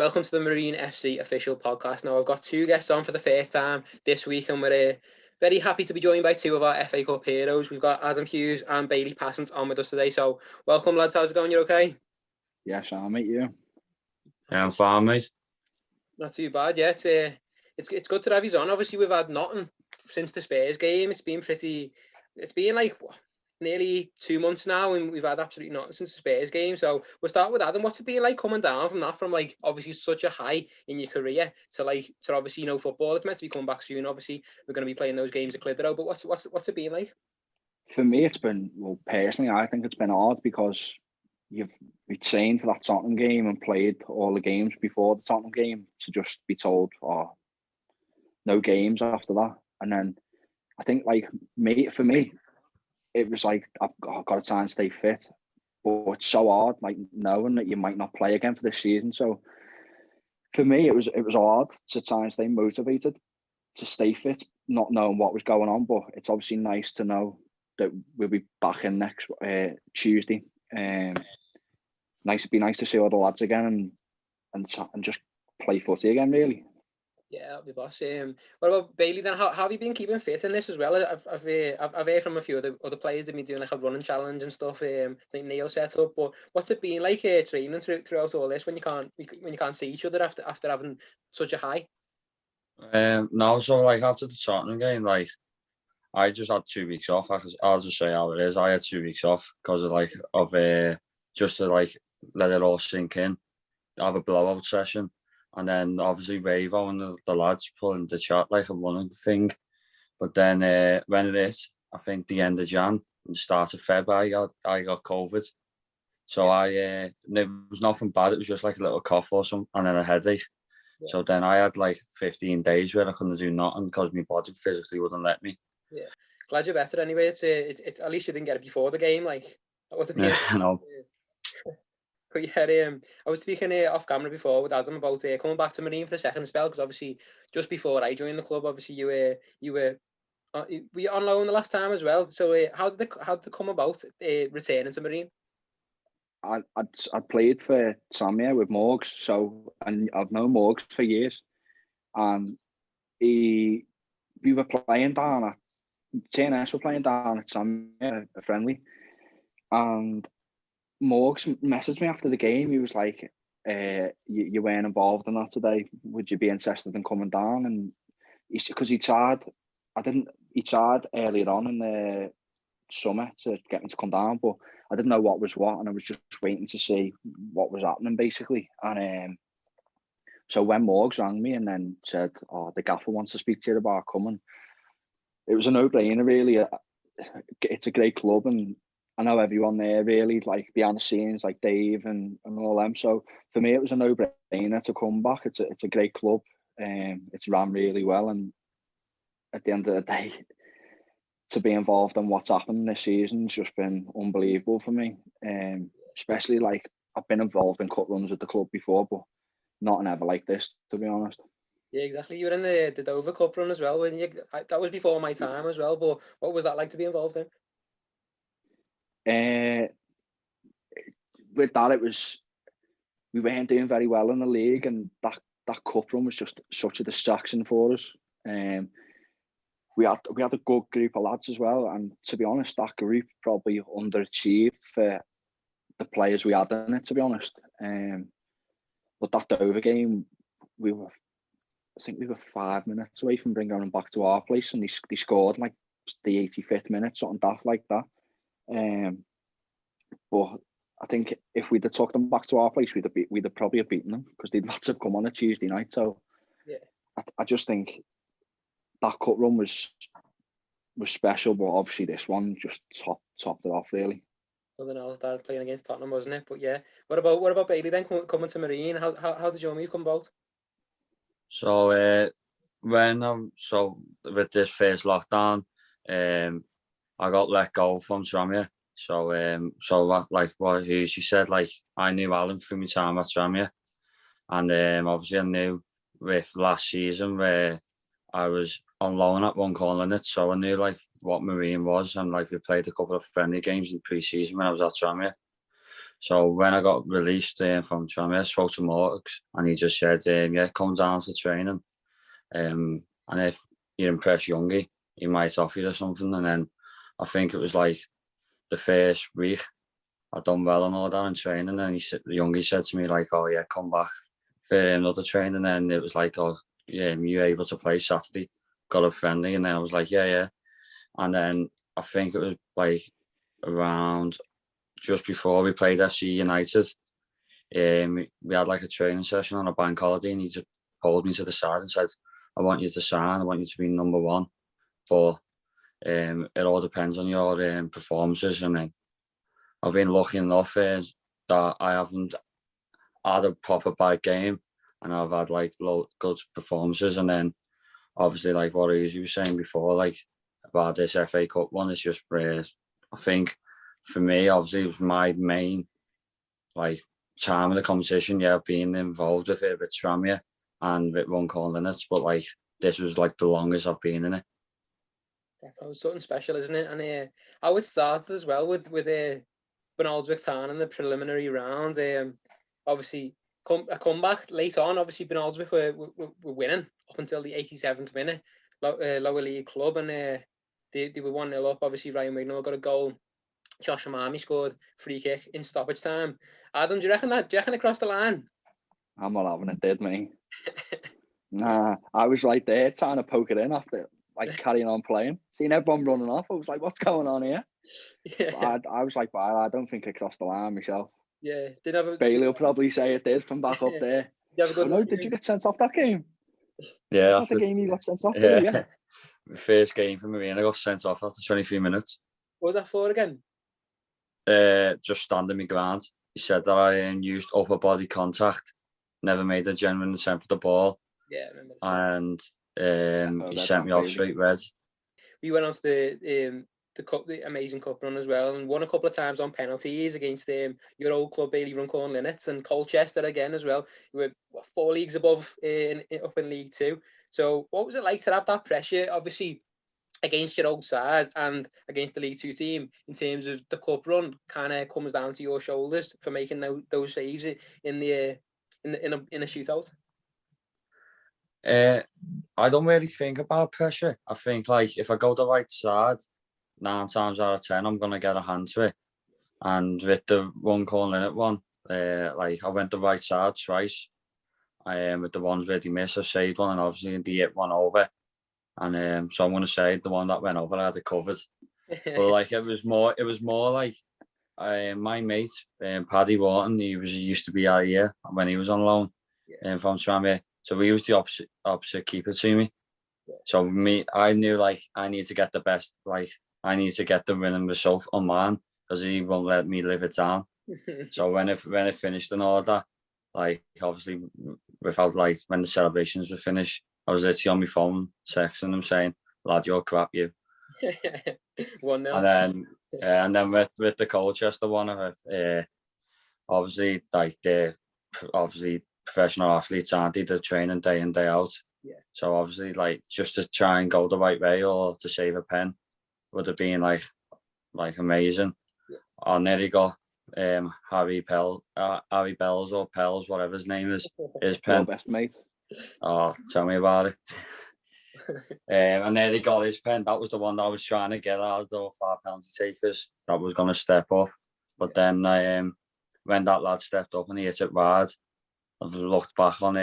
Welcome to the Marine FC official podcast. Now, I've got two guests on for the first time this week, and we're very happy to be joined by two of our FA Cup heroes. We've got Adam Hughes and Bayleigh Passant on with us today. So, welcome, lads. How's it going? You okay? Yeah, Sean, mate, you? Yeah, I'm fine, mate. Not too bad. Yeah, it's good to have you on. Obviously, we've had nothing since the Spurs game. It's been like nearly 2 months now, and we've had absolutely nothing since the Spurs game. So we'll start with Adam. What's it been like coming down from that, from like obviously such a high in your career to obviously football? It's meant to be coming back soon. Obviously, we're going to be playing those games at Clitheroe. But what's it been like? For me, it's been, well, personally, I think it's been hard because we trained for that Tottenham game and played all the games before the Tottenham game to just be told, oh, no games after that. And then I think for me, it was like, I've got to try and stay fit, but it's so hard, like knowing that you might not play again for this season. So for me, it was hard to try and stay motivated, to stay fit, not knowing what was going on. But it's obviously nice to know that we'll be back in next Tuesday. Nice to see all the lads again and just play footy again, really. Yeah, that'll be boss. What about Bayleigh then? How have you been keeping fit in this as well? I've heard from a few of the other players that have been doing like a running challenge and stuff. I think Neil set up. But what's it been like training throughout all this when you can't see each other after having such a high? No, so like after the Tottenham game, like I just had 2 weeks off. I'll just say how it is. I had 2 weeks off because of just to like let it all sink in, have a blowout session. And then obviously Ravo and the lads pulling the chat like a running thing. But then when it is, I think the end of Jan and the start of Feb, I got COVID. So it was nothing bad. It was just like a little cough or something and then a headache. Yeah. So then I had like 15 days where I couldn't do nothing because my body physically wouldn't let me. Yeah, glad you're better anyway. It's at least you didn't get it before the game. Like that wasn't. Yeah, no. But yeah, I was speaking off camera before with Adam about coming back to Marine for the second spell, because obviously just before I joined the club, obviously you were on loan the last time as well. So how did it come about returning to Marine? I'd played for Samia with Morgs, and I've known Morgs for years, and we were playing down at TNS, were playing down at Samia, a friendly, and Morgs messaged me after the game. He was like, you weren't involved in that today. Would you be interested in coming down? And because he tried earlier on in the summer to get me to come down, but I didn't know what was what, and I was just waiting to see what was happening, basically. And so when Morgs rang me and then said, oh, the gaffer wants to speak to you about coming, it was a no-brainer, really. It's a great club, and I know everyone there really, like behind the scenes, like Dave and all them. So for me, it was a no-brainer to come back. It's a great club. It's ran really well, and at the end of the day, to be involved in what's happened this season's just been unbelievable for me. Especially like I've been involved in cut runs at the club before, but nothing ever like this, to be honest. Yeah, exactly. You were in the Dover Cup run as well, when that was before my time as well. But what was that like to be involved in? With that, we weren't doing very well in the league, and that cup run was just such a distraction for us. We had a good group of lads as well, and to be honest, that group probably underachieved for the players we had in it, to be honest. But that Dover game, I think we were 5 minutes away from bringing them back to our place, and they scored like the 85th minute, something daft like that. But I think if we'd have took them back to our place, we'd have probably beaten them, because they'd had to have come on a Tuesday night. So yeah, I just think that cut run was special, but obviously this one just topped it off, really. Something else started playing against Tottenham, wasn't it? But yeah, what about Bayleigh then coming to Marine? How did your move come about? So with this first lockdown, I got let go from Tranmere. So like what Hughes said, like I knew Alan through my time at Tranmere, and obviously I knew with last season where I was on loan at Runcorn, so I knew like what Marine was, and like we played a couple of friendly games in pre-season when I was at Tranmere. So when I got released from Tranmere, I spoke to Morgs, and he just said, yeah, come down for training. And if you impress Youngie, he might offer you something. And then I think it was like the first week, I'd done well and all that in training. And Youngie said to me, like, oh yeah, come back for another training. And then it was like, oh, yeah, you're able to play Saturday. Got a friendly. And then I was like, yeah. And then I think it was like around just before we played FC United, we had like a training session on a bank holiday, and he just pulled me to the side and said, I want you to sign, I want you to be number one, but it all depends on your performances. And then I've been lucky enough that I haven't had a proper bad game, and I've had like good performances. And then obviously, like what you were saying before, like about this FA Cup one, it's just I think for me, obviously, it was my main like time of the competition. Yeah, being involved with it with Tranmere and with One Call Linnets, but like this was like the longest I've been in it. Definitely something special, isn't it? And I would start as well with Bernaldswick Town in the preliminary round. Obviously, a comeback late on. Obviously, Bernaldswick were winning up until the 87th minute. Lower league club, and they were 1-0 up. Obviously, Ryan Wignall got a goal. Josh Amami scored free kick in stoppage time. Adam, do you reckon it crossed the line? I'm not having it, did me. Nah, I was right there trying to poke it in after, like carrying on playing. Seeing everyone running off, I was like, what's going on here? Yeah. I was like, well, I don't think it crossed the line myself. Yeah. Bayleigh will probably say it did from back up there. Did you get sent off that game? Yeah. That's the game you got sent off, yeah. The first game for me, and I got sent off after 23 minutes. What was that for again? Just standing my ground. He said that I used upper body contact, never made a genuine attempt for the ball. Yeah, I remember. And he sent me off straight red. We went on to the amazing cup run as well, and won a couple of times on penalties against your old club, Bayleigh Runcorn Linnets, and Colchester again as well. We were 4 leagues above up in League Two. So what was it like to have that pressure, obviously, against your old side and against the League Two team, in terms of the cup run kind of comes down to your shoulders for making those saves in a shootout? I don't really think about pressure. I think like if I go the right side, 9 times out of 10, I'm gonna get a hand to it. And with the One Call Linnet one, like I went the right side twice. With the ones where they missed, I saved one, and obviously they hit one over. And so I'm gonna say the one that went over, I had it covered. But like it was more like my mate, Paddy Wharton, he used to be out here when he was on loan from Tranmere. So he was the opposite keeper to me. Yeah. So I knew like I need to get the best, like I need to get the winning result on mine, because he won't let me live it down. So when it finished and all that, like obviously without like when the celebrations were finished, I was literally on my phone texting him saying, "Lad, you're crap, you." 1-0. And then with the Colchester one, obviously like they're obviously professional athletes, aren't they? They're training day in, day out. Yeah. So obviously, like just to try and go the right way or to save a pen would have been like amazing. Yeah. I nearly got Harry Bells or Pells, whatever his name is, his pen. Your best mate. Oh, tell me about it. I nearly got his pen. That was the one that I was trying to get out of the 5 penalty takers. That was going to step up, but then when that lad stepped up and he hit it wide, I've looked back on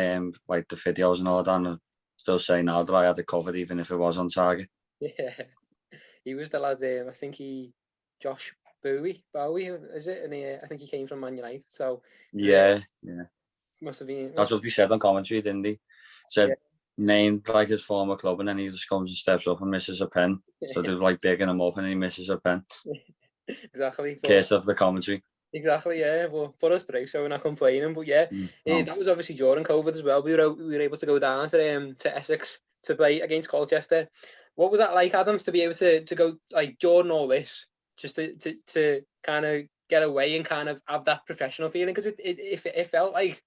like the videos and all that, and I still say now that I had it covered, even if it was on target. Yeah, he was the lad. I think Josh Bowie, is it? And I think he came from Man United. So yeah, must have been. That's what he said on commentary, didn't he? Said named like his former club, and then he just comes and steps up and misses a pen. So they're like bigging him up, and he misses a pen. Exactly. Case of the commentary. Exactly, yeah. Well, put us through, so we're not complaining. But that was obviously during COVID as well. We were able to go down to Essex to play against Colchester. What was that like, Adams, to be able to go like during all this, just to kind of get away and kind of have that professional feeling? Because it felt like,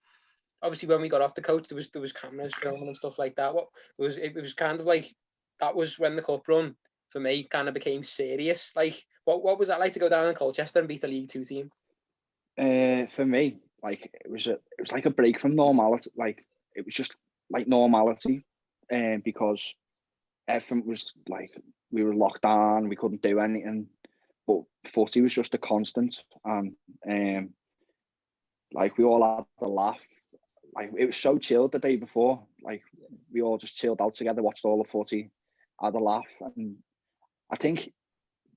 obviously when we got off the coach, there was cameras filming and stuff like that. It was kind of like that was when the cup run for me kind of became serious. Like what was that like to go down in Colchester and beat the League Two team? For me, like it was like a break from normality. Like it was just like normality, because everything was like we were locked down, we couldn't do anything. But footy was just a constant, and like we all had a laugh. Like it was so chilled the day before. Like we all just chilled out together, watched all the footy, had a laugh, and I think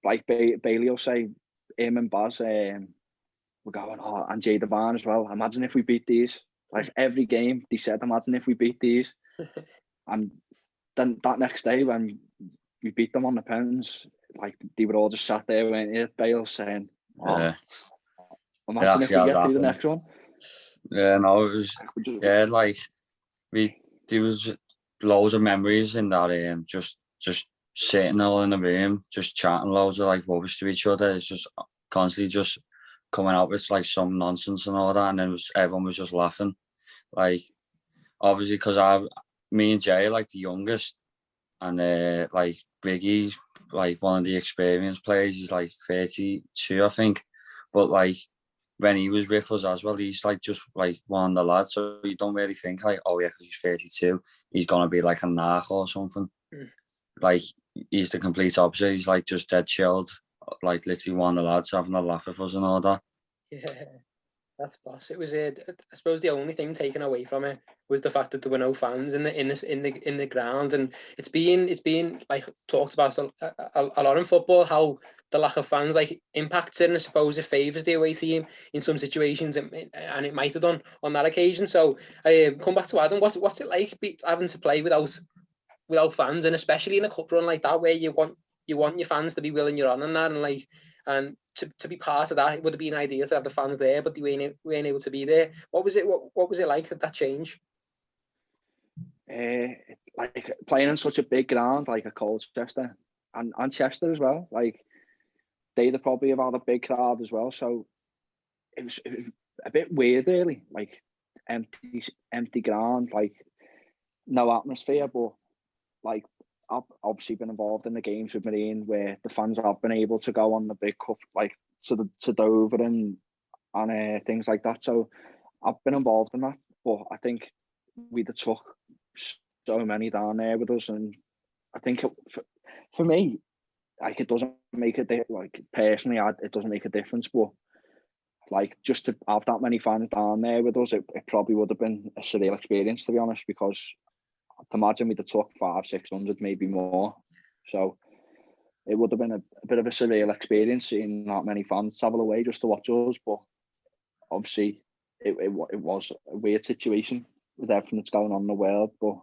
like Bayleigh will say, him and Baz, we're going, oh, and Jay Devine as well. Imagine if we beat these. Like every game, they said, imagine if we beat these. And then that next day when we beat them on the pens, like they were all just sat there, weren't you, Bale, saying, oh, imagine if we get through the next one. Yeah, no, it was, yeah, like there was loads of memories in that, just sitting all in the room, just chatting loads of like rubbish to each other. It's just constantly just coming out with like some nonsense and all that, and then everyone was just laughing. Like obviously because me and Jay are like the youngest, and like Biggie's like one of the experienced players. He's like 32, I think, but like when he was with us as well, he's like just like one of the lads, so you don't really think like, oh yeah, because he's 32, he's gonna be like a narc or something. Like he's the complete opposite. He's like just dead chilled, like literally one of the lads having a laugh with us and all that. Yeah, that's boss. It was I suppose the only thing taken away from it was the fact that there were no fans in the ground, and it's been like talked about a lot in football, how the lack of fans like impacts it, and I suppose it favours the away team in some situations, and it might have done on that occasion. So come back to Adam. What's it like having to play without fans, and especially in a cup run like that where you want your fans to be willing you on and that, and like and to be part of that? It would have been ideal to have the fans there, but they weren't able to be there. What was it like that change? Like playing in such a big ground like a Colchester and Chester as well, like they'd probably have had a big crowd as well, so it was a bit weird really, like empty ground, like no atmosphere. But like I've obviously been involved in the games with Marine where the fans have been able to go on the big cup, like to Dover and things like that. So I've been involved in that, but I think we'd have took so many down there with us, and I think for me, like it doesn't make a like personally, it doesn't make a difference, but like just to have that many fans down there with us, it probably would have been a surreal experience, to be honest, because I'd imagine we'd have took 500-600, maybe more. So it would have been a bit of a surreal experience seeing that many fans travel away just to watch us. But obviously, it was a weird situation with everything that's going on in the world, but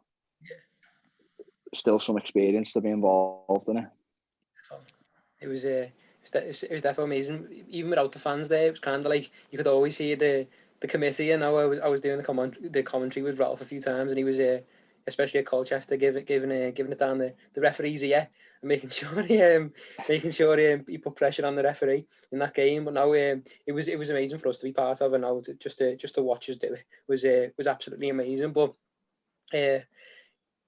still some experience to be involved in it. It was definitely amazing. Even without the fans there, it was kind of like you could always hear the committee. And I was doing the commentary with Ralph a few times, and he was especially at Colchester, giving it down the referee's ear and making sure he put pressure on the referee in that game. But no, it was amazing for us to be part of, and now just to watch us do it was absolutely amazing. But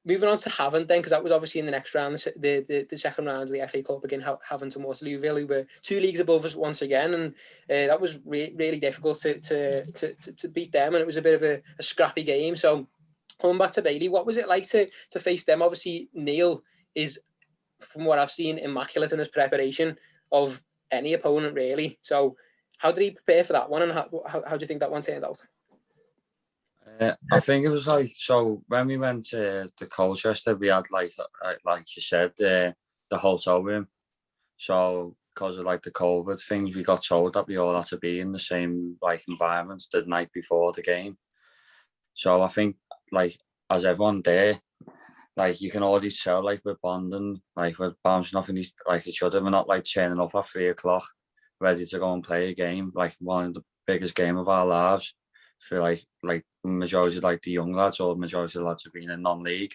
moving on to Havant then, because that was obviously in the next round, the second round of the FA Cup again, Havant and Waterlooville, who were 2 leagues above us once again, and that was really difficult to beat them, and it was a bit of a scrappy game. So coming back to Bayleigh, what was it like to face them? Obviously, Neil is, from what I've seen, immaculate in his preparation of any opponent, really. So how did he prepare for that one, and how do you think that one turned out? I think it was like, so when we went to Colchester, we had like you said, the hotel room. So because of like the COVID things, we got told that we all had to be in the same like environment the night before the game. So I think like as everyone there, like you can already tell like we're bonding, like we're bouncing off like each other. We're not like turning up at 3 o'clock ready to go and play a game, like one of the biggest game of our lives. For like majority of like the young lads, or majority of the lads have been in non-league.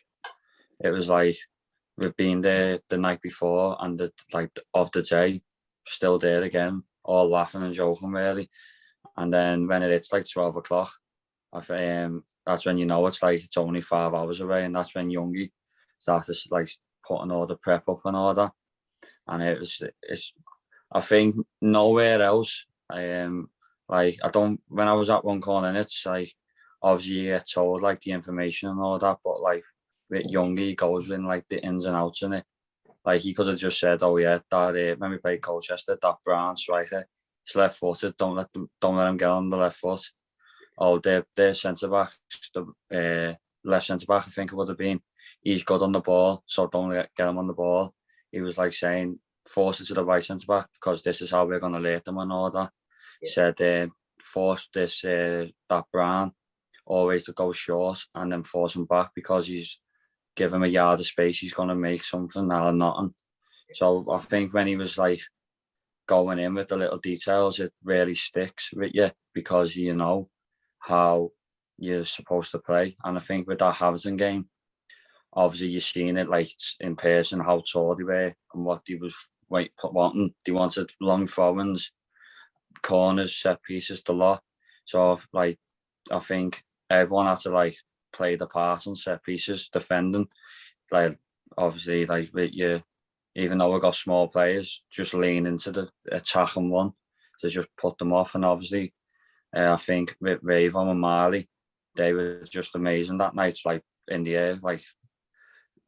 It was like we've been there the night before, and of the day, still there again, all laughing and joking really. And then when it's like 12 o'clock, that's when you know it's like it's only 5 hours away, and that's when Youngie started like putting all the prep up and all that. And it's I think nowhere else Like, when I was at one corner, it's like, obviously you get told like the information and all that, but like with Youngie, he goes in like the ins and outs in it. Like he could have just said, "Oh yeah, that when we played Colchester, that Brown striker, he's left-footed. Don't let him get on the left foot. Oh, their centre back, the left centre back, I think it would have been. He's good on the ball, so don't get him on the ball." He was like saying, "Force it to the right centre back because this is how we're gonna let them and all that." He said, "Force this that Brown always to go short and then force him back because he's give him a yard of space, he's gonna make something out of nothing." So I think when he was like going in with the little details, it really sticks with you because you know how you're supposed to play. And I think with that Haverton game, obviously you've seen it like in person how tall they were and what they was wanting. They wanted long throw-ins, corners, set pieces, the lot. So like I think everyone had to like play the part on set pieces, defending. Like obviously, like with you, even though we got small players, just lean into the attacking one to just put them off. And obviously, I think with Ravo and Marley, they were just amazing that night. Like in the air, like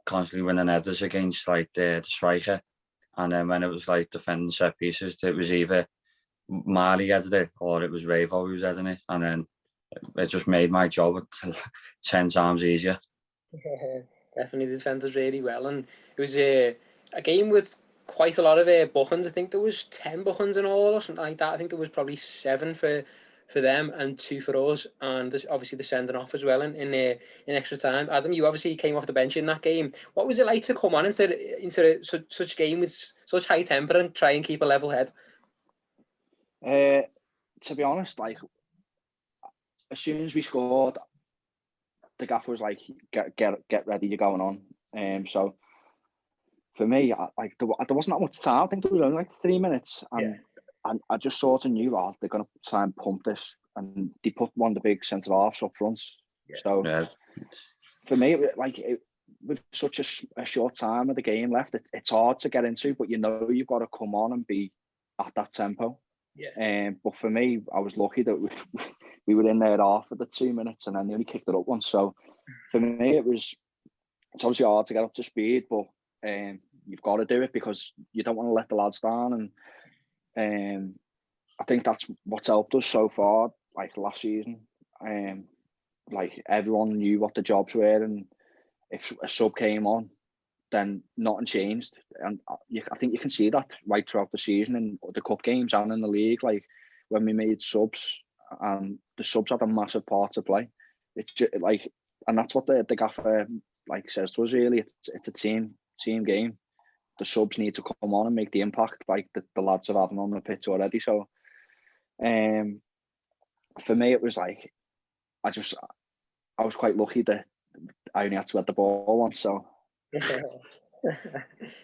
constantly winning headers against like the striker. And then when it was like defending set pieces, it was either Marley headed it or it was Ravo who was heading it, and then it just made my job 10 times easier. Definitely the defenders really well, and it was a game with quite a lot of bookings. I think there was 10 bookings in all or something like that. I think there was probably 7 for them and 2 for us, and obviously the sending off as well in extra time. Adam, you obviously came off the bench in that game. What was it like to come on into such game with such high temper and try and keep a level head? To be honest, like as soon as we scored, the gaffer was like, "Get ready, you're going on." So for me, there wasn't that much time. I think there was only like 3 minutes, and I just sort of knew they're going to try and pump this, and they put one of the big centre halves up front. So for me, with such a short time of the game left, it's hard to get into, but you know you've got to come on and be at that tempo. But for me, I was lucky that we were in there after the 2 minutes, and then they only kicked it up once. So for me, it's obviously hard to get up to speed, but you've got to do it because you don't want to let the lads down. And I think that's what's helped us so far. Like last season, like everyone knew what the jobs were, and if a sub came on, then nothing changed. And I think you can see that right throughout the season in the cup games and in the league. Like when we made subs, and the subs had a massive part to play. It's just like, and that's what the gaffer like says to us. Really, it's a team game. The subs need to come on and make the impact like the lads have had on the pitch already. So, for me, it was like I was quite lucky that I only had to get the ball once. So.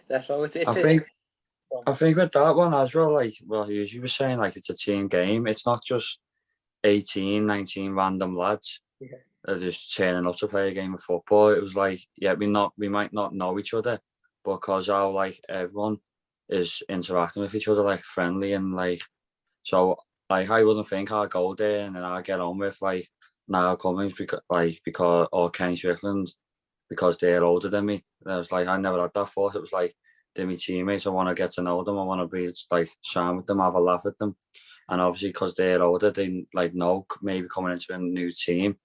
That's always it. I think with that one as well, like Hughes, you were saying, like it's a team game. It's not just 18, 19 random lads that are just turning up to play a game of football. It was like, we might not know each other, but because how like everyone is interacting with each other, like friendly and like, so like I wouldn't think I'd go there and then I'd get on with like Niall Cummings because or Kenny Strickland because they're older than me. And I was like, I never had that thought. It was like, they're my teammates. I want to get to know them. I want to be like shine with them, have a laugh with them. And obviously, because they're older, they like know maybe coming into a new team,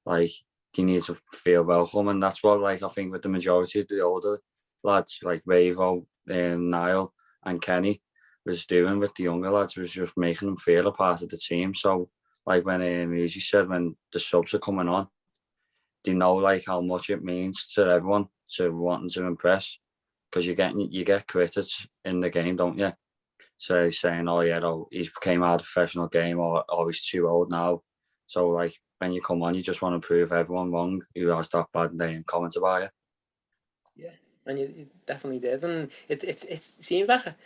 like they need to feel welcome. And that's what like I think with the majority of the older lads, like Ravo, Niall, and Kenny, was doing with the younger lads was just making them feel a part of the team. So like when Musi said when the subs are coming on, they know like how much it means to everyone to wanting to impress, because you get critics in the game, don't you? So saying, oh yeah, he's came out of a professional game, or he's too old now. So like when you come on, you just want to prove everyone wrong who has that bad name comments about you. Yeah, and you definitely did, and it seems like a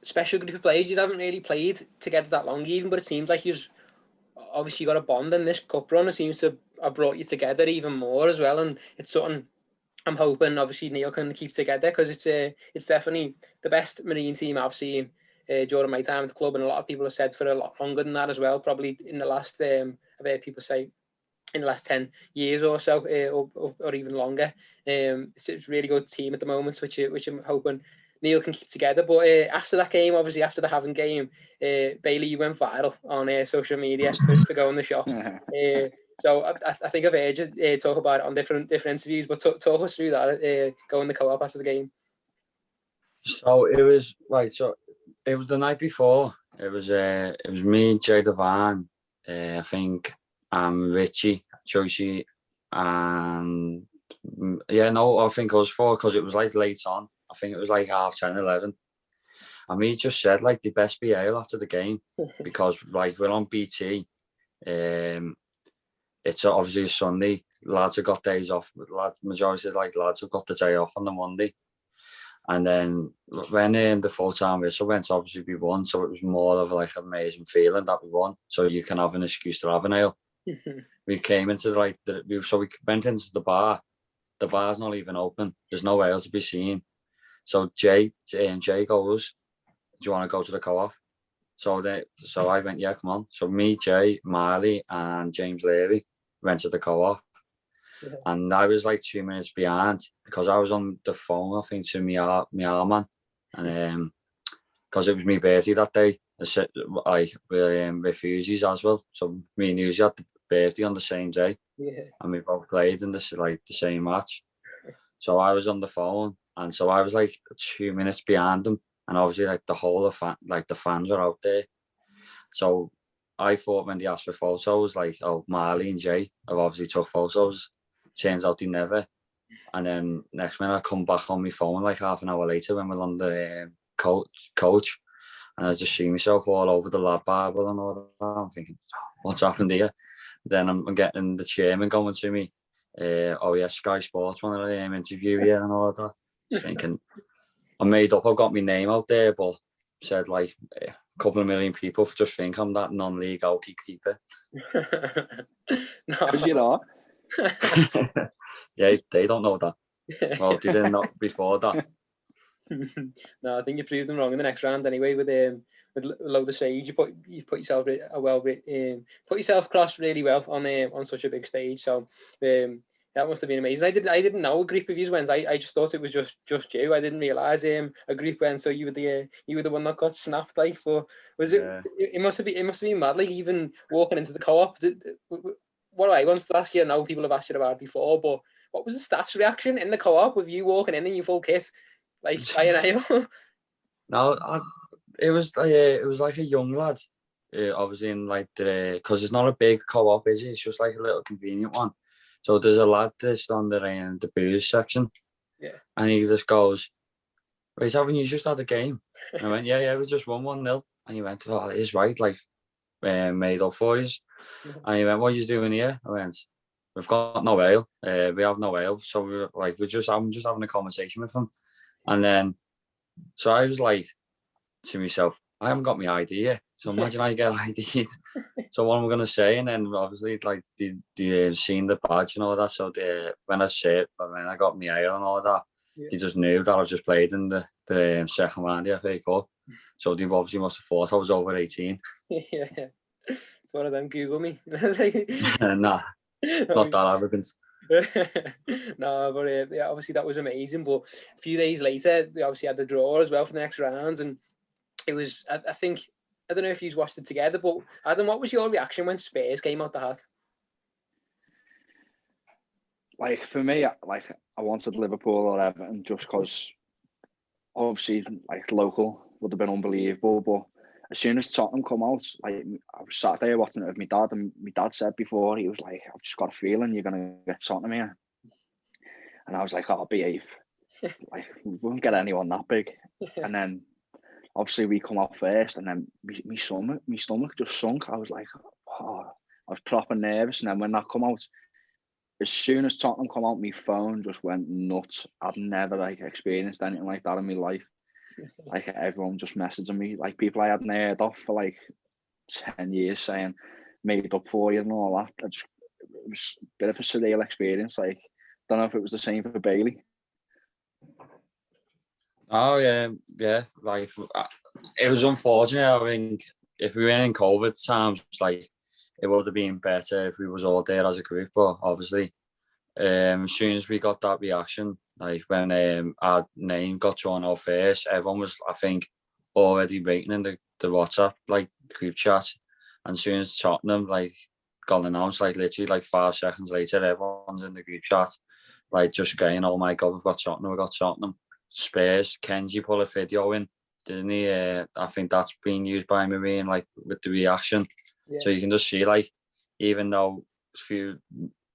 special group of players. You haven't really played together that long even, but it seems like you've obviously got a bond in this cup run. It seems to have brought you together even more as well, and it's something I'm hoping obviously Neil can keep together, because it's definitely the best Marine team I've seen during my time at the club, and a lot of people have said for a lot longer than that as well. Probably in the last, I've heard people say in the last 10 years or so, or even longer. It's a really good team at the moment, which I'm hoping Neil can keep together. But after that game, obviously after the Havant game, Bayleigh, you went viral on social media for going the shot. So I think I've heard you talk about it on different interviews, but talk us through that, going the co-op after the game. So it was right. So it was the night before. It was me, Jay Devine, I think, Richie, Josie, and I think it was 4 because it was like late on. I think it was like 10:30, 11. And we just said like the best be ale after the game because like we're on BT. It's obviously a Sunday. Lads have got days off. Majority of lads have got the day off on the Monday. And then when the full-time whistle went, obviously we won. So it was more of like an amazing feeling that we won. So you can have an excuse to have an ale. We came into we went into the bar. The bar's not even open. There's no ale to be seen. So Jay goes, "Do you want to go to the co-op?" So I went, "Yeah, come on." So me, Jay, Marley, and James Levy went to the co-op. Yeah. And I was like 2 minutes behind because I was on the phone, I think, to my man, and because it was my birthday that day, like with Hughes as well. So me and Hughes had the birthday on the same day, and we both played in the same match. So I was on the phone, and so I was like 2 minutes behind them, and obviously like the whole of the fans were out there. So I thought when they asked for photos, like, oh, Marley and Jay have obviously took photos. Turns out they never. And then next minute I come back on my phone like half an hour later when we're on the coach, and I just see myself all over the lab Bible and all that. I'm thinking, what's happened here? Then I'm getting the chairman going to me. Oh yeah, Sky Sports wanted to interview you and all that. Just thinking, I made up. I've got my name out there, but said like a couple of million people just think I'm that non-league goalkeeper. No, you know. Yeah, they don't know that. Well, they didn't know before that. No, I think you proved them wrong in the next round anyway. With load of stage, you put yourself put yourself across really well on such a big stage. So that must have been amazing. I didn't know a group of you went. I just thought it was just you. I didn't realise a group went. So you were the one that got snapped. Like, for was it? Yeah. It must have been mad. Like, even walking into the co-op. What I wanted to ask you, I know people have asked you about it before, but what was the staff's reaction in the co-op with you walking in your full kit, like by an ale? No, it was like a young lad, obviously in like because it's not a big co-op, is it? It's just like a little convenient one. So there's a lad that's on the booze section, and he just goes, "Right, haven't you just had a game?" And I went, "Yeah, we just won 1-0." And he went, "Oh, it is right, like made up for you." And he went, "What are you doing here?" I went, "We've got no ale. We have no ale." So I'm just having a conversation with him. And then, so I was like to myself, I haven't got my ID yet. So imagine I get ID. So what am I going to say? And then obviously like they seen the badge and all that. So when I got my ale and all that, they just knew that I just played in the second round of the FA Cup. So they obviously must have thought I was over 18. Yeah. It's one of them Google me. Nah, not that arrogant. No, but yeah, obviously that was amazing. But a few days later, we obviously had the draw as well for the next rounds, and it was. I think, I don't know if you watched it together, but Adam, what was your reaction when Spurs came out the hat? Like, for me, like, I wanted Liverpool or Everton just because obviously like local would have been unbelievable, but as soon as Tottenham come out, like, I was sat there watching it with my dad, and my dad said before, he was like, "I've just got a feeling you're going to get Tottenham here." And I was like, "Oh, behave." Like, we won't get anyone that big. And then obviously we come out first, and then my stomach just sunk. I was like, oh, I was proper nervous. And then when that come out, as soon as Tottenham come out, my phone just went nuts. I've never like experienced anything like that in my life. Like, everyone just messaging me, like people I hadn't heard of for like 10 years, saying made up for you and all that. It was a bit of a surreal experience. Like, don't know if it was the same for Bayleigh. Oh yeah, yeah. Like it was unfortunate. I think if we were in COVID times, like it would have been better if we was all there as a group. But obviously, as soon as we got that reaction, like when our name got thrown out first, everyone was, I think, already waiting in the WhatsApp like group chat. And as soon as Tottenham like got announced, like literally like 5 seconds later, everyone's in the group chat, like just going, "Oh my God, we've got Tottenham, we've got Tottenham." Spares, Kenji put a video in, didn't he? I think that's being used by Marine, like with the reaction. Yeah. So you can just see, like, even though a few,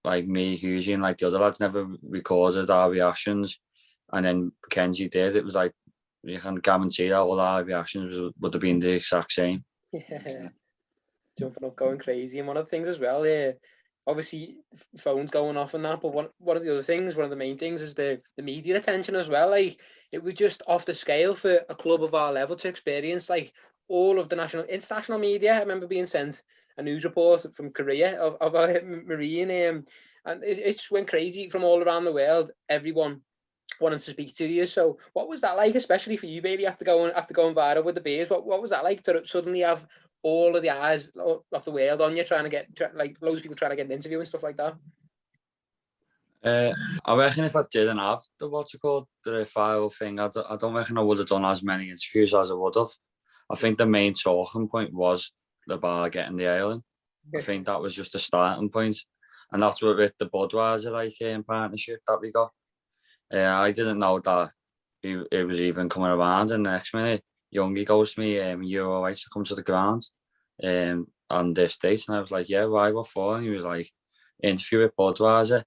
like me, Hughes, and like the other lads never recorded our reactions, and then Kenji did, it was like, you can guarantee that all our reactions would have been the exact same. Yeah. Jumping up, going crazy. And one of the things as well, obviously phones going off and that, but one of the other things, one of the main things is the media attention as well. Like it was just off the scale for a club of our level to experience like all of the international media. I remember being sent a news report from Korea of a Marine, and it just went crazy from all around the world. Everyone wanted to speak to you. So what was that like, especially for you, Bailey, after going viral with the Bears? What was that like to suddenly have all of the eyes of the world on you, trying to get like loads of people trying to get an interview and stuff like that? I reckon if I didn't have the the viral thing, I don't reckon I would have done as many interviews as I would have. I think the main talking point was about getting the ale in. I think that was just a starting point, and that's what with the Budweiser partnership that we got. I didn't know that it was even coming around, and the next minute, Youngie goes to me, "You're all right to come to the ground on this date?" And I was like, "Yeah, why? What for?" And he was like, "Interview with Budweiser."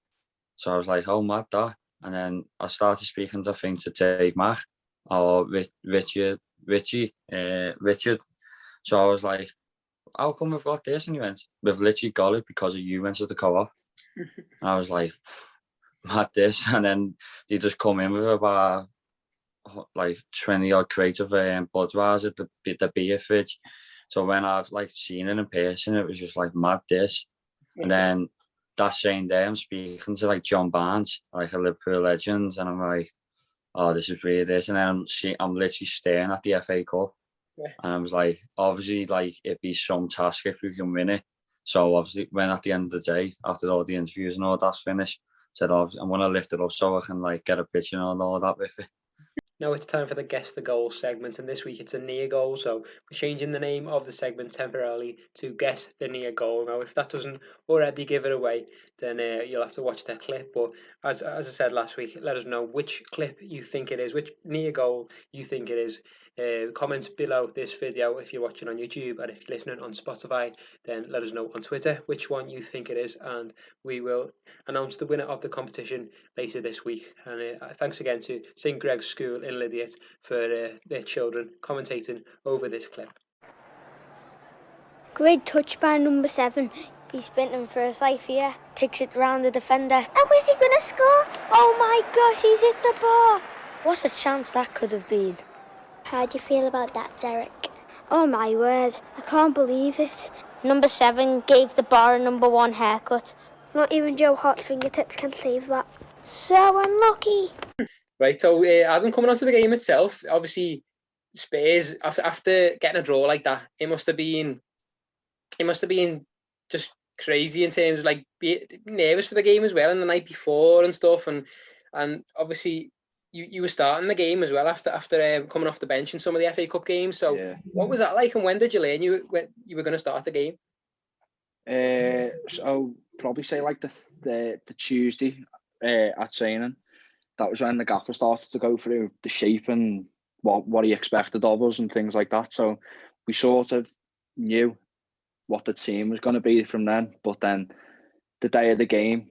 So I was like, "Oh, mad that." And then I started speaking to Dave Mack or Richard. So I was like, "How come we've got this?" And he went, "We've literally got it because of you went to the co-op." And I was like, "Mad this." And then they just come in with about like 20 odd crates of Budweiser, the beer fridge. So when I've like seen it in person, it was just like mad this. And then that same day, I'm speaking to like John Barnes, like a Liverpool legend, and I'm like, "Oh, this is weird." This, and then I'm literally staring at the FA Cup, and I was like, obviously, like it'd be some task if we can win it. So obviously, when at the end of the day, after all the interviews and all that's finished, said, "Oh, I'm gonna lift it up so I can like get a picture and all that with it." Now it's time for the Guess the Goal segment, and this week it's a near goal, so we're changing the name of the segment temporarily to Guess the Near Goal. Now, if that doesn't already give it away, then you'll have to watch that clip. But as I said last week, let us know which clip you think it is, which near goal you think it is. Comment below this video if you're watching on YouTube, and if you're listening on Spotify, then let us know on Twitter which one you think it is, and we will announce the winner of the competition later this week. And thanks again to St. Greg's School in Lydiate for their children commentating over this clip. Great touch by number 7. He's sprinting for his life here. Takes it round the defender. Oh, is he going to score? Oh my gosh, he's hit the bar. What a chance that could have been. How do you feel about that, Derek? Oh my word, I can't believe it. Number 7 gave the bar a number 1 haircut. Not even Joe Hart's fingertips can save that. So unlucky. Right, so Adam, coming on to the game itself, obviously Spurs, after getting a draw like that, it must have been just crazy in terms of like being nervous for the game as well, and the night before and stuff, and obviously you were starting the game as well after coming off the bench in some of the FA Cup games. So yeah. What was that like, and when did you learn you were going to start the game? So probably say like the Tuesday at training. That was when the gaffer started to go through the shape and what he expected of us and things like that. So we sort of knew what the team was going to be from then. But then the day of the game,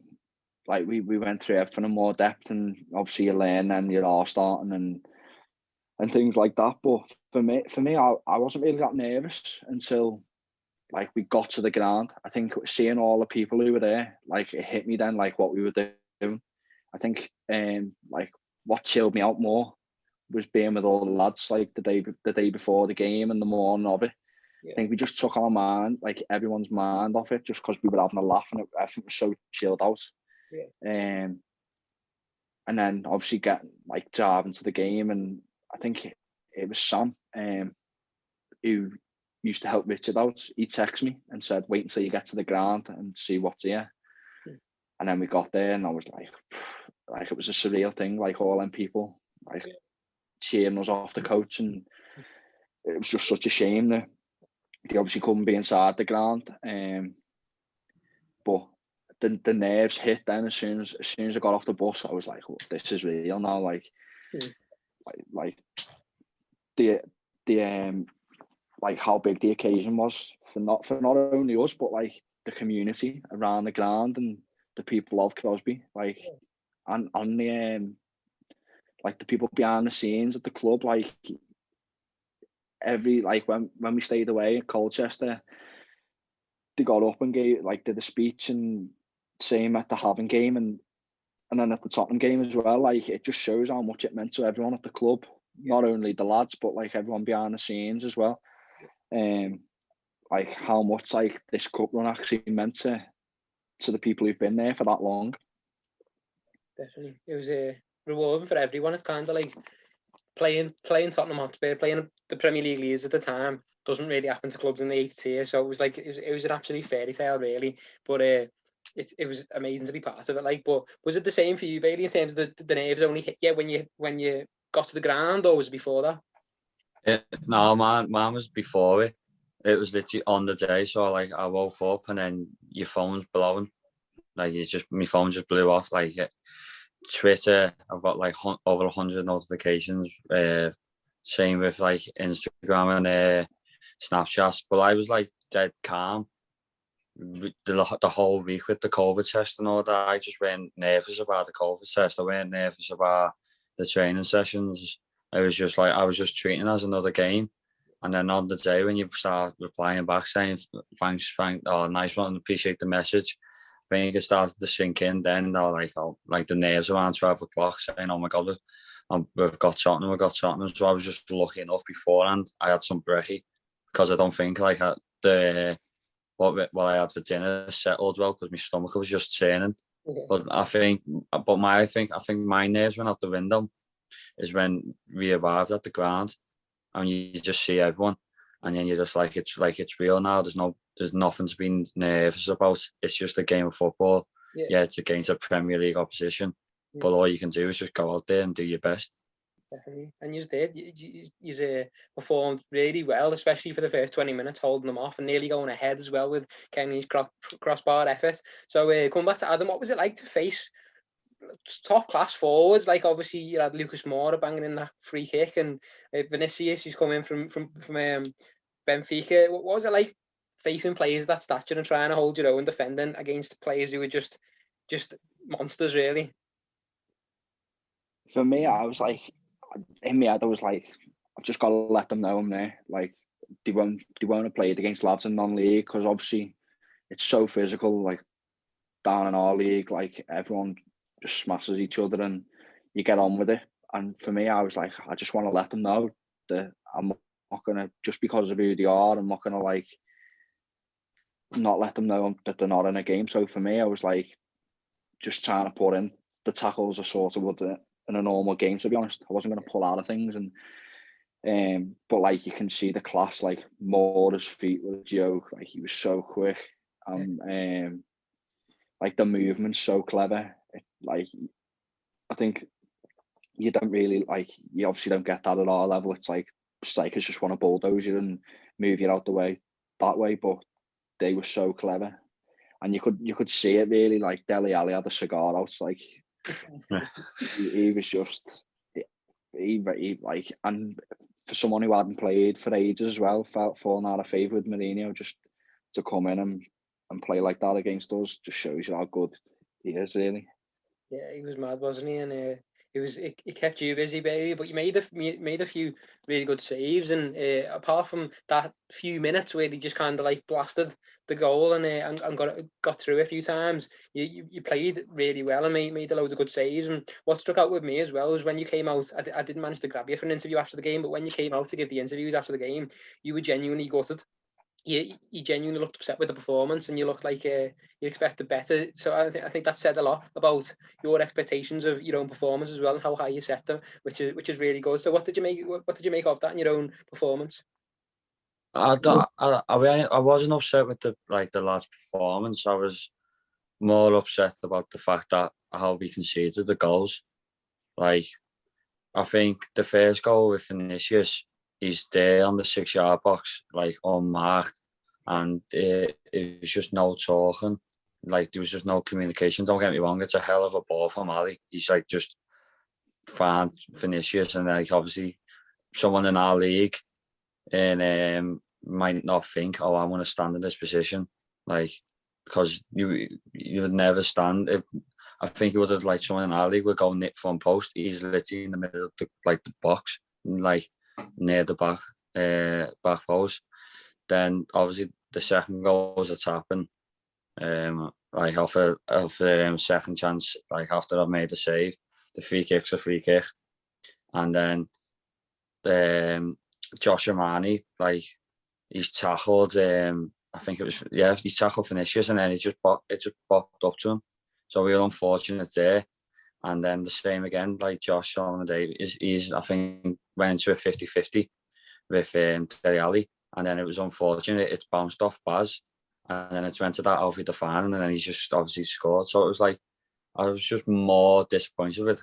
like we went through everything in more depth, and obviously you learn and you're all starting and things like that. But for me, I wasn't really that nervous until like we got to the ground. I think seeing all the people who were there, like it hit me then, like what we were doing. I think like what chilled me out more was being with all the lads like the day before the game and the morning of it. Yeah. I think we just took our mind, like everyone's mind off it, just because we were having a laugh and everything was so chilled out. Yeah. And then obviously getting like diving into the game, and I think it was Sam, who used to help Richard out. He texted me and said, "Wait until you get to the ground and see what's here." And then we got there, and I was like it was a surreal thing. Like all them people, like cheering us off the coach, and it was just such a shame that they obviously couldn't be inside the ground. But the nerves hit then as soon as I got off the bus. I was like, oh, "This is real now." Like the like how big the occasion was for not only us, but like the community around the ground and the people of Crosby, like and the like the people behind the scenes at the club, like every like when we stayed away in Colchester, they got up and did a speech, and same at the Havant game and then at the Tottenham game as well. Like it just shows how much it meant to everyone at the club, not only the lads but like everyone behind the scenes as well. Like how much like this cup run actually meant to the people who've been there for that long. Definitely, it was rewarding for everyone. It's kind of like playing Tottenham Hotspur, playing the Premier League leagues at the time doesn't really happen to clubs in the 8th tier. So it was like it was an absolute fairy tale, really. But it was amazing to be part of it. Like, but was it the same for you, Bayleigh, in terms of the nerves only hit you when you got to the ground, or was it before that? No, mine was before it. It was literally on the day. So like I woke up and then your phone's blowing. Like my phone just blew off. Like Twitter, I've got like over 100 notifications. Same with like Instagram and Snapchats. But I was like dead calm the whole week with the COVID test and all that. I just weren't nervous about the COVID test. I weren't nervous about the training sessions. I was just treating it as another game. And then on the day when you start replying back saying thanks, nice one, appreciate the message, I think it started to sink in then, like the nerves around 12 o'clock saying, oh my God, we've got Tottenham. So I was just lucky enough beforehand. I had some brekkie because I don't think like what I had for dinner settled well because my stomach was just turning. But I think my nerves went out the window is when we arrived at the ground and you just see everyone, and then you're just like it's real now. There's nothing to be nervous about. It's just a game of football. Yeah, it's against a Premier League opposition, but all you can do is just go out there and do your best. Definitely, and you did. You performed really well, especially for the first 20 minutes, holding them off and nearly going ahead as well with Kenny's crossbar effort. So, coming back to Adam, what was it like to face top class forwards? Like obviously you had Lucas Moura banging in that free kick, and Vinicius who's come in from Benfica. What was it like facing players of that stature and trying to hold your own defending against players who were just monsters, really? For me, I was like, in my head, I was like, I've just got to let them know I'm there. Like they won't have played against lads in non-league because obviously it's so physical. Like down in our league, like everyone just smashes each other and you get on with it. And for me, I was like, I just want to let them know that I'm not gonna, just because of who they are, I'm not gonna like not let them know that they're not in a game. So for me, I was like just trying to put in the tackles I sort of would in a normal game, to be honest. I wasn't gonna pull out of things, and but like you can see the class, like Moura's feet were a joke. Like he was so quick, like the movement's so clever. Like I think you don't really you obviously don't get that at our level. It's like strikers just want to bulldoze you and move you out the way that way, but they were so clever, and you could see it really. Like Dele Alli had a cigar out, like he was just he like, and for someone who hadn't played for ages as well, felt falling out of favour with Mourinho, just to come in and play like that against us just shows you how good he is, really. Yeah, he was mad, wasn't he? And it kept you busy, baby. But you made a few really good saves, and apart from that few minutes where he just kind of like blasted the goal and got through a few times, you played really well and made a load of good saves. And what struck out with me as well is when you came out. I didn't manage to grab you for an interview after the game, but when you came out to give the interviews after the game, you were genuinely gutted. you genuinely looked upset with the performance, and you looked like you expected better. So I think that said a lot about your expectations of your own performance as well, and how high you set them, which is really good. So what did you make of that in your own performance? I wasn't upset with the lad's performance. I was more upset about the fact that how we conceded the goals. Like, I think the first goal with Vinicius, he's there on the 6-yard box, like unmarked, and it was just no talking. Like, there was just no communication. Don't get me wrong, it's a hell of a ball from Ali. He's like just found Vinicius, and like obviously someone in our league and might not think, oh, I want to stand in this position, like, because you would never stand. I think he would have, like, someone in our league would go nip front post. He's literally in the middle of the box, like near the back post. Then obviously the second goal was a tapping, like off a second chance, like after I've made the save. The free kick's a free kick, and then Josh Amani, like, he's tackled. I think it was, he's tackled Vinicius, and then it just popped up to him. So we were unfortunate there. And then the same again, like Josh on the day, he's I think went into a 50-50 with Dele Alli, and then it was unfortunate. It bounced off Baz, and then it went to that Alfie Defan, and then he just obviously scored. So it was like, I was just more disappointed with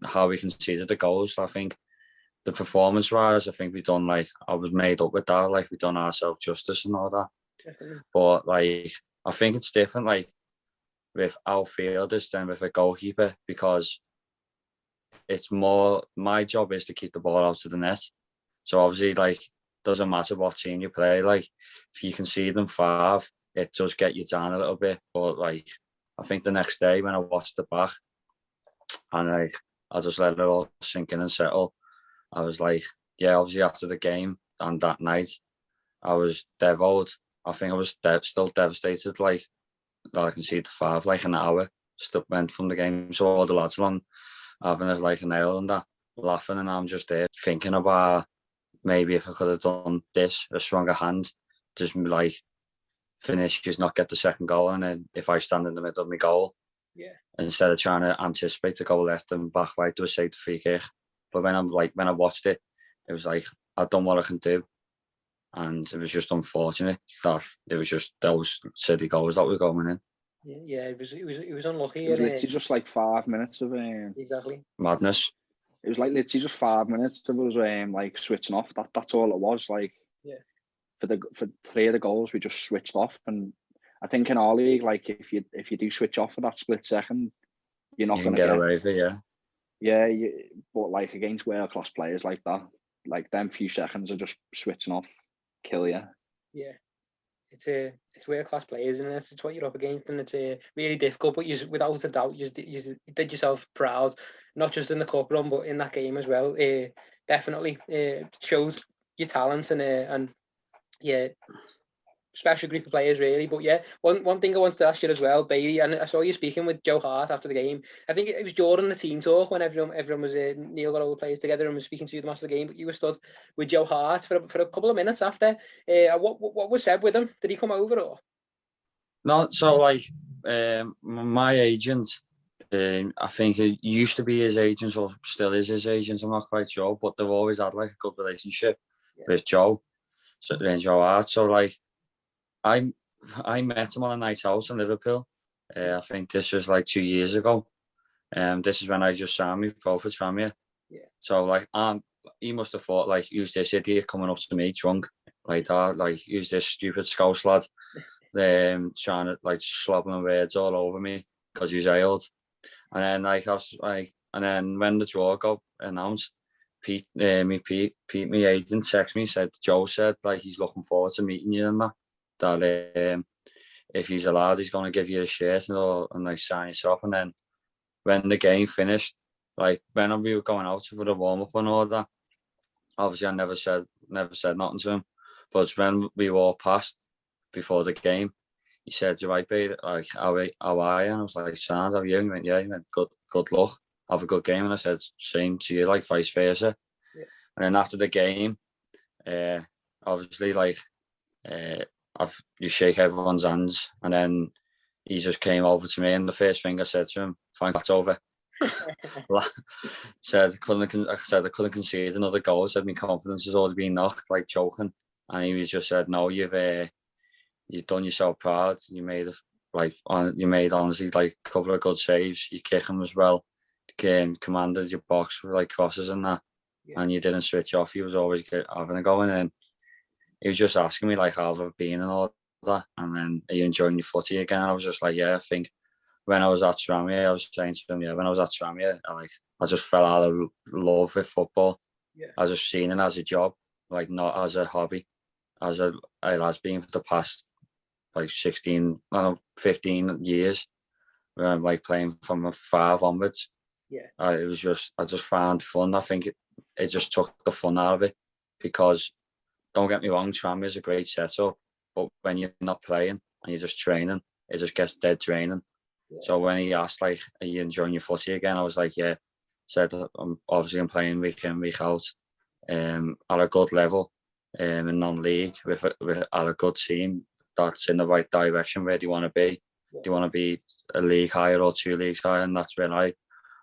how we conceded the goals. I think the performance-wise, I think we done, like, I was made up with that, like we done ourselves justice and all that. Definitely. But like, I think it's different, like, with outfielders than with a goalkeeper, because it's more, my job is to keep the ball out of the net. So obviously, like, doesn't matter what team you play, like, if you concede them 5, it does get you down a little bit. But like, I think the next day when I watched it back, and like, I just let it all sink in and settle, I was like, yeah, obviously after the game and that night, I was devoted. I think I was still devastated, like, that I conceded 5, like an hour still went from the game. So all the lads on having a nail and that, laughing, and I'm just there thinking about maybe if I could have done this, a stronger hand, just like finish, just not get the second goal, and then if I stand in the middle of my goal, instead of trying to anticipate to go left and back right, do a safe free kick. But when I watched it, it was like, I've done what I can do. And it was just unfortunate that it was just those silly goals that were going in. Yeah, it was unlucky. It was literally just like 5 minutes of exactly madness. It was like literally just 5 minutes of us like switching off. That's all it was. Like, for 3 of the goals, we just switched off. And I think in our league, like, if you do switch off for that split second, you're not going to get away with it. Yeah, but like against world class players like that, like them few seconds are just switching off, kill you. Yeah, it's world class players, and it's what you're up against, and it's really difficult. But you, without a doubt, you did yourself proud, not just in the cup run, but in that game as well. Definitely showed your talent, and yeah, special group of players really. But yeah, one thing I wanted to ask you as well, Bayleigh, and I saw you speaking with Joe Hart after the game. I think it was during the team talk when everyone was Neil got all the players together and was speaking to them after the game. But you were stood with Joe Hart for a couple of minutes after. What was said with him? Did he come over or? No, so like, my agent, I think it used to be his agent, or still is his agent, I'm not quite sure, but they've always had like a good relationship with Joe, Joe Hart. So like, I met him on a night out in Liverpool. I think this was like 2 years ago. This is when I just signed my profits from you. Yeah. So like, he must have thought, like, who's this idiot coming up to me drunk like that? Like, who's this stupid scouse lad? Trying to like slobbering words all over me because he's ailed. And then like, I was like, and then when the draw got announced, Pete, my agent, texted me, said Joe said like he's looking forward to meeting you and that if he's allowed, he's going to give you a shirt and like sign us up. And then when the game finished, like when we were going out for the warm up and all that, obviously I never said nothing to him. But when we walked past before the game, he said, "You right, babe? Like, how are you?" And I was like, "Sounds, how are you?" And he went, "Yeah." He went, "Good luck. Have a good game." And I said, "Same to you," like vice versa. Yeah. And then after the game, obviously, like, you shake everyone's hands, and then he just came over to me, and the first thing I said to him, "Thank that's over." said I couldn't concede another goal. Said my confidence has already been knocked, like joking, and he was just said, "No, you've done yourself proud. You made honestly like a couple of good saves. You kick him as well. Commanded your box with like crosses and that, and you didn't switch off. He was always having a go, and then he was just asking me like how I've been and all that, and then are you enjoying your footy again?" I was just like, yeah, I think when I was at Tranmere, I was saying to him, yeah, when I was at Tranmere, I just fell out of love with football. Yeah. I just seen it as a job, like not as a hobby, as it has been for the past like 15 years, where I'm like playing from 5 onwards. Yeah. I just found fun. I think it just took the fun out of it, because don't get me wrong, Tranmere is a great setup, but when you're not playing and you're just training, it just gets dead draining. Yeah. So when he asked like, "Are you enjoying your footy again?" I was like, yeah. Said I'm playing week in, week out, at a good level, in non-league with at a good team that's in the right direction where they want to be. Yeah. They want to be a league higher or 2 leagues higher, and that's where I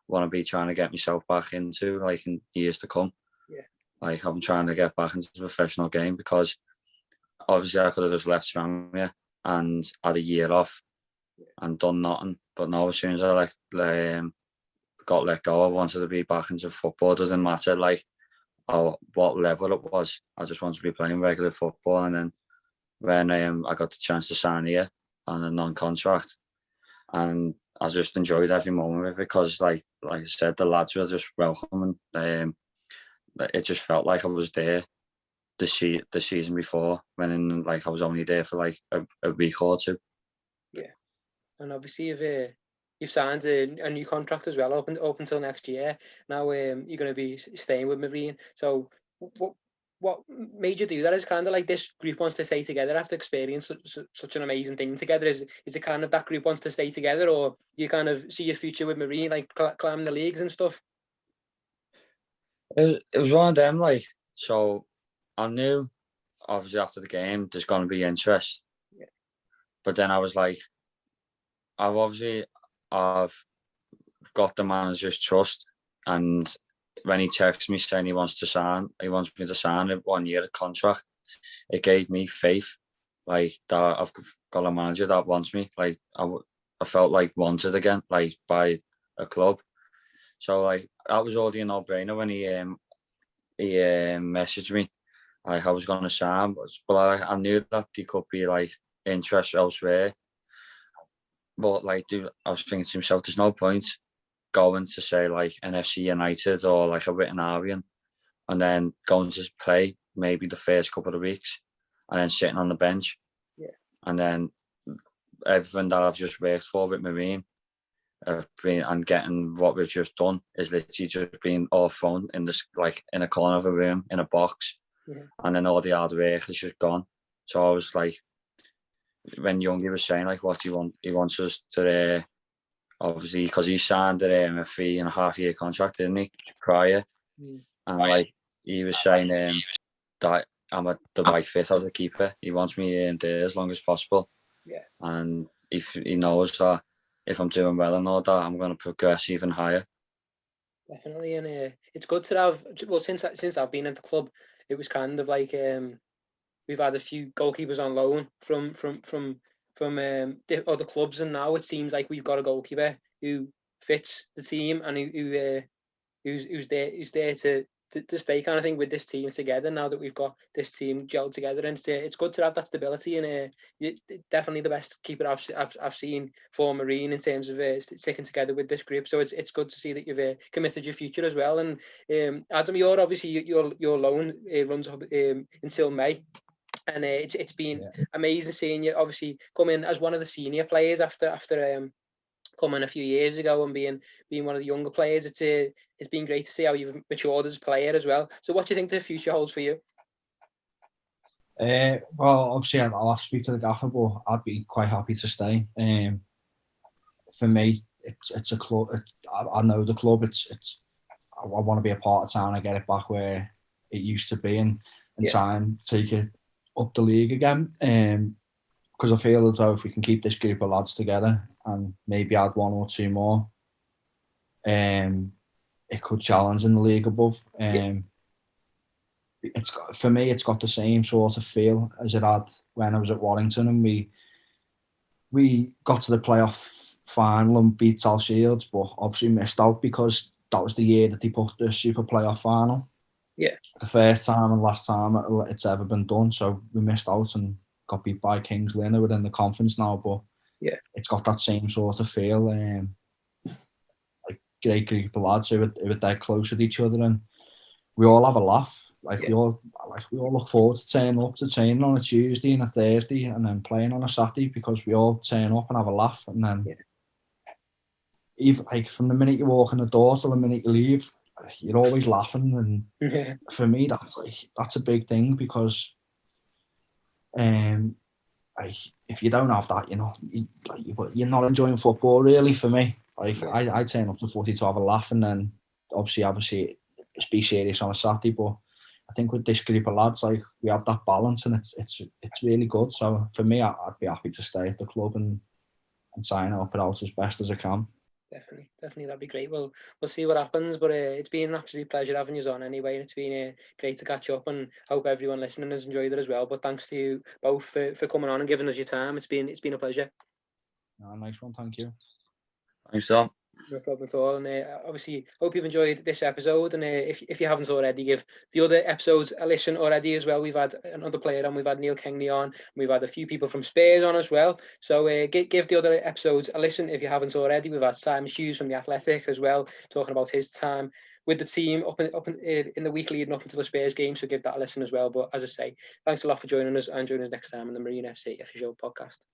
want to be trying to get myself back into, like in years to come. Yeah. Like I'm trying to get back into the professional game, because obviously I could have just left Tranmere and had a year off and done nothing. But now, as soon as I got let go, I wanted to be back into football. It doesn't matter like what level it was. I just wanted to be playing regular football. And then when I got the chance to sign here on a non-contract, and I just enjoyed every moment of it, because like I said, the lads were just welcoming. It just felt like I was there the season before, when like I was only there for like a week or two. Yeah, and obviously you've signed a new contract as well, open until next year. Now you're going to be staying with Marine. So what made you do that? Is kind of like this group wants to stay together after experiencing such an amazing thing together. Is it kind of that group wants to stay together, or you kind of see your future with Marine, like climbing the leagues and stuff? It was one of them, like, so I knew obviously after the game there's going to be interest. Yeah. But then I was like, I've got the manager's trust, and when he texts me saying he wants me to sign a 1-year contract, it gave me faith, like that I've got a manager that wants me. Like I felt like wanted again, like by a club. So like that was already a no-brainer when he messaged me like I was going to sign, but I knew that there could be like interest elsewhere. But like, I was thinking to myself, there's no point going to say like an FC United or like a Witten Arian, and then going to play maybe the first couple of weeks, and then sitting on the bench. Yeah. And then everything that I've just worked for with Marine, and getting what we've just done is literally just being all thrown in this, like in a corner of a room in a box. Yeah. And then all the hard work is just gone. So I was like, when Youngie was saying like what he wants us to obviously, because he signed a 3.5-year contract, didn't he, prior? And like he was saying that I'm the right fit as a keeper. He wants me there as long as possible. Yeah. And if he knows that if I'm doing well and all that, I'm going to progress even higher. Definitely, and it's good to have. Well, since I've been at the club, it was kind of like we've had a few goalkeepers on loan from the other clubs, and now it seems like we've got a goalkeeper who fits the team and who's there to stay kind of thing with this team together. Now that we've got this team gelled together, and it's good to have that stability, and definitely the best keeper I've seen for Marine in terms of sticking together with this group. So it's good to see that you've committed your future as well. And Adam, your loan runs up until May. And it's been amazing seeing you obviously come in as one of the senior players after coming a few years ago and being one of the younger players. It's been great to see how you've matured as a player as well. So what do you think the future holds for you? Well, obviously I'll have to speak to the gaffer, but I'd be quite happy to stay. For me, it's a club. I know the club. I want to be a part of town and get it back where it used to be, and try and take it up the league again. Because I feel as though if we can keep this group of lads together and maybe add one or two more, it could challenge in the league above. It's got, for me, it's got the same sort of feel as it had when I was at Warrington, and we got to the playoff final and beat South Shields, but obviously missed out because that was the year that they put the Super Playoff final. Yeah. The first time and last time it's ever been done, so we missed out and got beat by Kings Lynn, who are in the conference now, but yeah, it's got that same sort of feel. Like great group of lads who are dead close with each other, and we all have a laugh. We all look forward to turning up to training on a Tuesday and a Thursday, and then playing on a Saturday, because we all turn up and have a laugh. And then, even like from the minute you walk in the door till the minute you leave, you're always laughing. And for me, that's a big thing, because if you don't have that, you're not enjoying football really. For me, I turn up to footy to have a laugh, and then obviously be serious on a Saturday. But I think with this group of lads, we have that balance, and it's really good. So for me, I'd be happy to stay at the club and try and help it out as best as I can. Definitely, that'd be great. Well, we'll see what happens, but it's been an absolute pleasure having you on anyway, and it's been great to catch up, and I hope everyone listening has enjoyed it as well. But thanks to you both for coming on and giving us your time. It's been a pleasure. Nice one, thank you. Thanks, Tom. No problem at all. And obviously, hope you've enjoyed this episode. And if you haven't already, give the other episodes a listen already as well. We've had another player on. We've had Neil Kengley on. We've had a few people from Spurs on as well. So give the other episodes a listen if you haven't already. We've had Simon Hughes from The Athletic as well, talking about his time with the team up in the week leading up until the Spurs game. So give that a listen as well. But as I say, thanks a lot for joining us, and join us next time on the Marine FC Official Podcast.